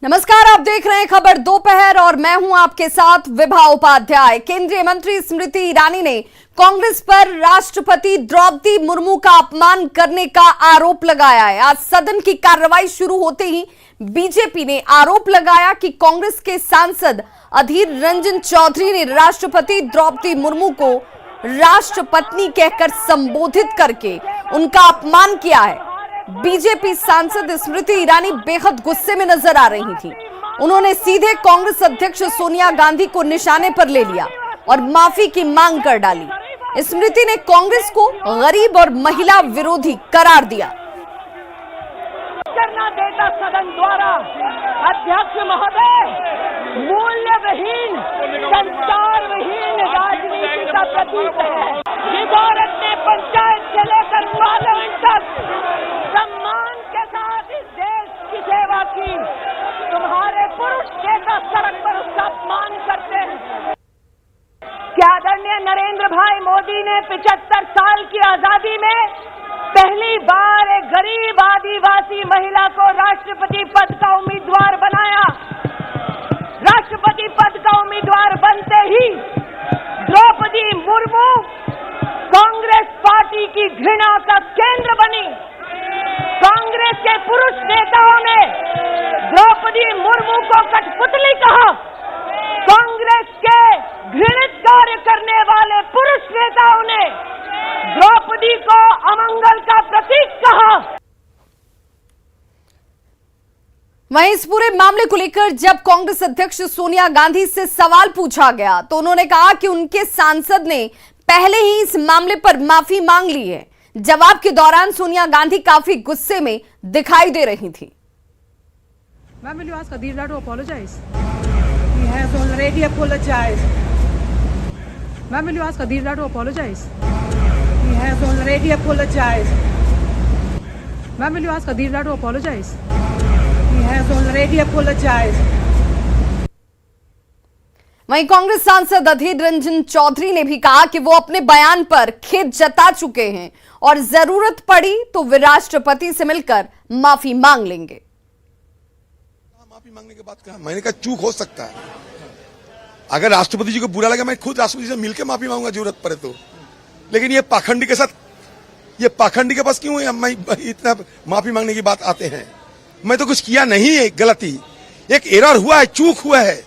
नमस्कार, आप देख रहे हैं खबर दोपहर और मैं हूं आपके साथ विभा उपाध्याय। केंद्रीय मंत्री स्मृति ईरानी ने कांग्रेस पर राष्ट्रपति द्रौपदी मुर्मू का अपमान करने का आरोप लगाया है। आज सदन की कार्रवाई शुरू होते ही बीजेपी ने आरोप लगाया कि कांग्रेस के सांसद अधीर रंजन चौधरी ने राष्ट्रपति द्रौपदी मुर्मू को राष्ट्रपत्नी कहकर संबोधित करके उनका अपमान किया है। बीजेपी सांसद स्मृति ईरानी बेहद गुस्से में नजर आ रही थी। उन्होंने सीधे कांग्रेस अध्यक्ष सोनिया गांधी को निशाने पर ले लिया और माफी की मांग कर डाली। स्मृति ने कांग्रेस को गरीब और महिला विरोधी करार दिया। करना देता सदन द्वारा अध्यक्ष महोदय मूल्यविहीन, संस्कारविहीन राजनीति का प्रतीक है। इस औरत ने पंचायत से लेकर पार्लियामेंट तक सम्मान के साथ इस देश की सेवा की। तुम्हारे पुरुष नेता सड़क पर उसका अपमान करते हैं। क्या आदरणीय नरेंद्र भाई मोदी ने 75 साल की आजादी में पहली बार एक गरीब आदिवासी महिला को राष्ट्रपति पद का उम्मीदवार बनाया। राष्ट्रपति पद का उम्मीदवार बनते ही द्रौपदी मुर्मू कांग्रेस पार्टी की घृणा का केंद्र बनी। कांग्रेस के पुरुष नेताओं ने द्रौपदी मुर्मू को कठपुतली कहा। कांग्रेस के घृणित कार्य करने वाले पुरुष नेताओं ने द्रौपदी को अमंगल का प्रतीक कहा। वहीं इस पूरे मामले को लेकर जब कांग्रेस अध्यक्ष सोनिया गांधी से सवाल पूछा गया तो उन्होंने कहा कि उनके सांसद ने पहले ही इस मामले पर माफी मांग ली है। जवाब के दौरान सोनिया गांधी काफी गुस्से में दिखाई दे रही थी। Ma'am, will you ask Adil to apologize? He has already apologized. Ma'am, will you ask Adil to apologize? He has already apologized. Ma'am, will you ask Adil to apologize? He has already apologized. वहीं कांग्रेस सांसद अधीर रंजन चौधरी ने भी कहा कि वो अपने बयान पर खेद जता चुके हैं और जरूरत पड़ी तो वे राष्ट्रपति से मिलकर माफी मांग लेंगे। माफी मांगने के बाद कहा, मैंने कहा चूक हो सकता है। अगर राष्ट्रपति जी को बुरा लगा मैं खुद राष्ट्रपति से मिलकर माफी मांगूंगा जरूरत पड़े तो। लेकिन ये पाखंडी के साथ, ये पाखंडी के पास क्यों है मैं इतना माफी मांगने की बात आते हैं। मैं तो कुछ किया नहीं है, गलती एक एरर हुआ है, चूक हुआ है।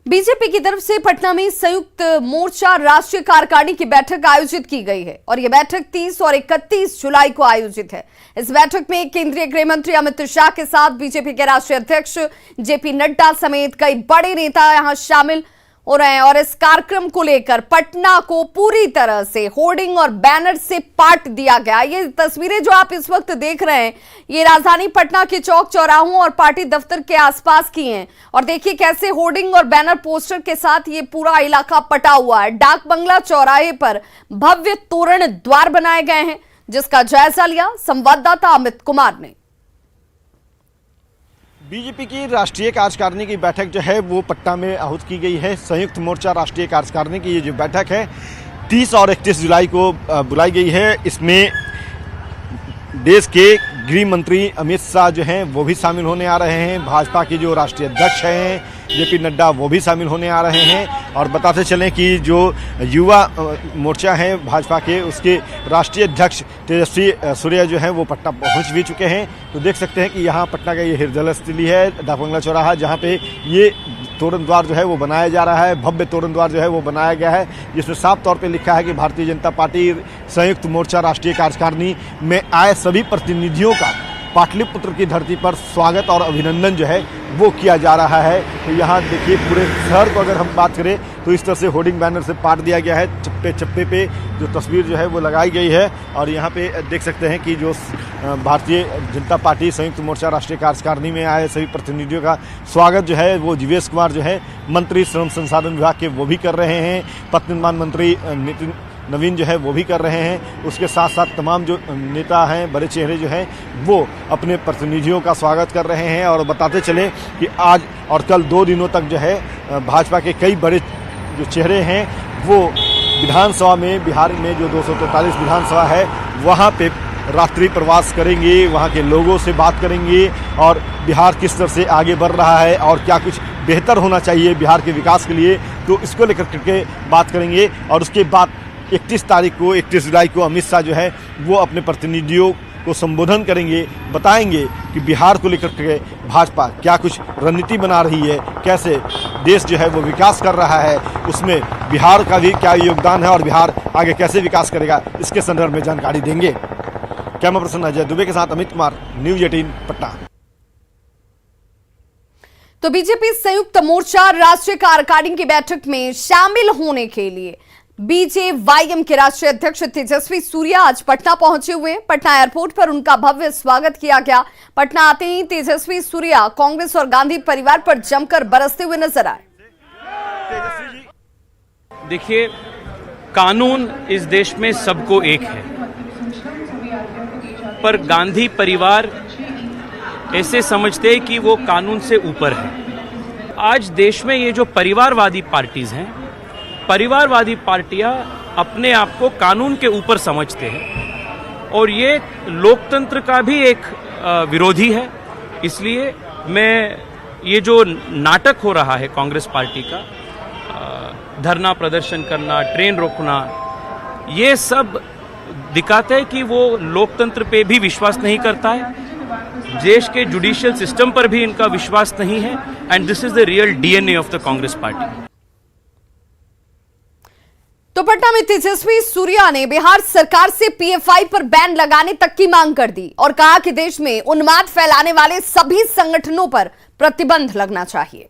बीजेपी की तरफ से पटना में संयुक्त मोर्चा राष्ट्रीय कार्यकारिणी की बैठक आयोजित की गई है और यह बैठक 30 और 31 जुलाई को आयोजित है। इस बैठक में केंद्रीय गृह मंत्री अमित शाह के साथ बीजेपी के राष्ट्रीय अध्यक्ष जेपी नड्डा समेत कई बड़े नेता यहां शामिल हो रहे हैं और इस कार्यक्रम को लेकर पटना को पूरी तरह से होर्डिंग और बैनर से पाट दिया गया। ये तस्वीरें जो आप इस वक्त देख रहे हैं ये राजधानी पटना के चौक चौराहों और पार्टी दफ्तर के आसपास की हैं और देखिए कैसे होर्डिंग और बैनर पोस्टर के साथ ये पूरा इलाका पटा हुआ है। डाक बंगला चौराहे पर भव्य तोरण द्वार बनाए गए हैं जिसका जायजा लिया संवाददाता अमित कुमार ने। बीजेपी की राष्ट्रीय कार्यकारिणी की बैठक जो है वो पटना में आहूत की गई है। संयुक्त मोर्चा राष्ट्रीय कार्यकारिणी की ये जो बैठक है 30 और 31 जुलाई को बुलाई गई है। इसमें देश के गृह मंत्री अमित शाह जो हैं वो भी शामिल होने आ रहे हैं। भाजपा के जो राष्ट्रीय अध्यक्ष हैं जेपी नड्डा वो भी शामिल होने आ रहे हैं और बताते चलें कि जो युवा मोर्चा है भाजपा के उसके राष्ट्रीय अध्यक्ष तेजस्वी सूर्या जो है वो पटना पहुंच भी चुके हैं। तो देख सकते हैं कि यहाँ पटना का ये हृदय स्थली है डाक बंगला चौराहा जहाँ पे ये तोरण द्वार जो है वो बनाया जा रहा है। भव्य तोरण द्वार जो है वो बनाया गया है जिसमें साफ तौर पे लिखा है कि भारतीय जनता पार्टी संयुक्त मोर्चा राष्ट्रीय कार्यकारिणी में आए सभी प्रतिनिधियों का पाटलिपुत्र की धरती पर स्वागत और अभिनंदन जो है वो किया जा रहा है। तो यहाँ देखिए पूरे शहर को अगर हम बात करें तो इस तरह से होर्डिंग बैनर से पाट दिया गया है। चप्पे चप्पे पे जो तस्वीर जो है वो लगाई गई है और यहाँ पे देख सकते हैं कि जो भारतीय जनता पार्टी संयुक्त मोर्चा राष्ट्रीय कार्यकारिणी में आए सभी प्रतिनिधियों का स्वागत जो है वो जीवेश कुमार जो है मंत्री श्रम संसाधन विभाग के वो भी कर रहे हैं। पथ निर्माण मंत्री नितिन नवीन जो है वो भी कर रहे हैं। उसके साथ साथ तमाम जो नेता हैं बड़े चेहरे जो हैं वो अपने प्रतिनिधियों का स्वागत कर रहे हैं और बताते चले कि आज और कल 2 दिनों तक जो है भाजपा के कई बड़े जो चेहरे हैं वो विधानसभा में बिहार में जो 243 विधानसभा है वहाँ पे रात्रि प्रवास करेंगे, वहाँ के लोगों से बात करेंगे और बिहार किस तरह से आगे बढ़ रहा है और क्या कुछ बेहतर होना चाहिए बिहार के विकास के लिए, तो इसको लेकर के बात करेंगे। और उसके बाद 31 जुलाई को अमित शाह जो है वो अपने प्रतिनिधियों को संबोधन करेंगे, बताएंगे कि बिहार को लेकर के भाजपा क्या कुछ रणनीति बना रही है, कैसे देश जो है वो विकास कर रहा है, उसमें बिहार का भी क्या योगदान है और बिहार आगे कैसे विकास करेगा, इसके संदर्भ में जानकारी देंगे। कैमरा पर्सन अजय दुबे के साथ अमित कुमार, न्यूज 18 पटना। तो बीजेपी संयुक्त मोर्चा राष्ट्रीय कार्यकारिणी की बैठक में शामिल होने के लिए बीजेवाईएम के राष्ट्रीय अध्यक्ष तेजस्वी सूर्या आज पटना पहुंचे हुए। पटना एयरपोर्ट पर उनका भव्य स्वागत किया गया। पटना आते ही तेजस्वी सूर्या कांग्रेस और गांधी परिवार पर जमकर बरसते हुए नजर आए। देखिए, कानून इस देश में सबको एक है, पर गांधी परिवार ऐसे समझते हैं कि वो कानून से ऊपर है। आज देश में ये जो परिवारवादी पार्टीज हैं, परिवारवादी पार्टियां अपने आप को कानून के ऊपर समझते हैं और ये लोकतंत्र का भी एक विरोधी है। इसलिए मैं ये जो नाटक हो रहा है कांग्रेस पार्टी का, धरना प्रदर्शन करना, ट्रेन रोकना, ये सब दिखाते हैं कि वो लोकतंत्र पे भी विश्वास नहीं करता है, देश के जुडिशियल सिस्टम पर भी इनका विश्वास नहीं है। And this is the real DNA of the Congress party. तो पटना में तेजस्वी सूर्या ने बिहार सरकार से पीएफआई पर बैन लगाने तक की मांग कर दी और कहा कि देश में उन्माद फैलाने वाले सभी संगठनों पर प्रतिबंध लगना चाहिए।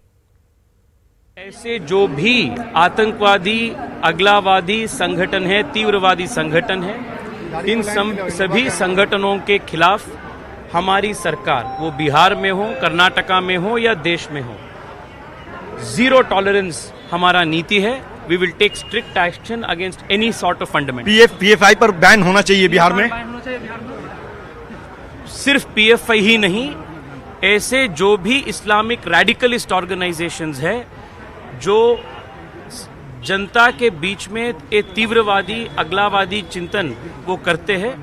ऐसे जो भी आतंकवादी, अगलावादी संगठन है, तीव्रवादी संगठन है, इन सभी संगठनों के खिलाफ हमारी सरकार, वो बिहार में हो, कर्नाटका में हो या देश में हो, जीरो टॉलरेंस हमारा नीति है। We will take strict action against any sort of fundamental. PFI पर बैन होना चाहिए बिहार में। सिर्फ पीएफआई ही नहीं, ऐसे जो भी इस्लामिक रेडिकलिस्ट ऑर्गेनाइजेशंस है जो जनता के बीच में एक तीव्रवादी, अगलावादी चिंतन वो करते हैं,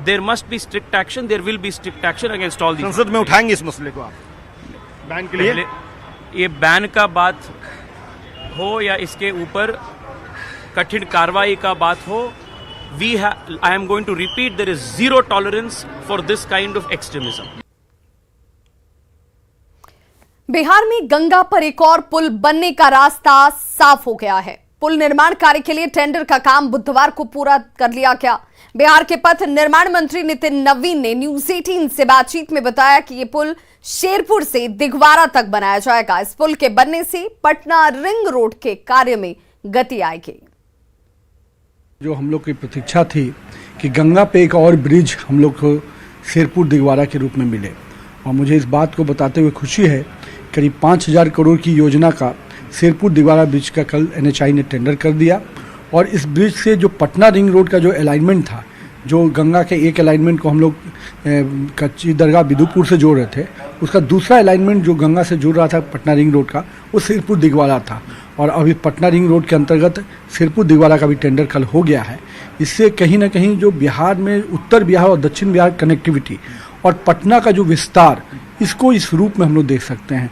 there must be strict action, there will be strict action against all these. संसद में उठाएंगे इस मसले को आप बैन के लिए? ये बैन का बात हो या इसके ऊपर कठिन कार्रवाई का बात हो, I am going to repeat, there is zero tolerance for this kind of extremism. Bihar में गंगा पर एक और पुल बनने का रास्ता साफ हो गया है। पुल निर्माण कार्य के लिए टेंडर का काम बुधवार को पूरा कर लिया गया। बिहार के पथ निर्माण मंत्री नितिन नवीन ने न्यूज 18 से बातचीत में बताया कि ये पुल शेरपुर से दिघवारा तक बनाया जाएगा। इस पुल के बनने से पटना रिंग रोड के कार्य में गति आएगी। जो हम लोग की प्रतीक्षा थी कि गंगा पे एक और ब्रिज हम लोग को शेरपुर दिघवारा के रूप में मिले, और मुझे इस बात को बताते हुए खुशी है, करीब 5,000 करोड़ की योजना का शेरपुर दिघवारा ब्रिज का कल एनएचआई ने टेंडर कर दिया। और इस ब्रिज से जो पटना रिंग रोड का जो अलाइनमेंट था, जो गंगा के एक अलाइनमेंट को हम लोग कच्ची दरगाह बिदुपुर से जोड़ रहे थे, उसका दूसरा अलाइनमेंट जो गंगा से जुड़ रहा था पटना रिंग रोड का, वो शेरपुर दिघवारा था। और अभी पटना रिंग रोड के अंतर्गत शेरपुर दिघवारा का भी टेंडर कल हो गया है। इससे कहीं ना कहीं जो बिहार में उत्तर बिहार और दक्षिण बिहार कनेक्टिविटी और पटना का जो विस्तार, इसको इस रूप में हम लोग देख सकते हैं।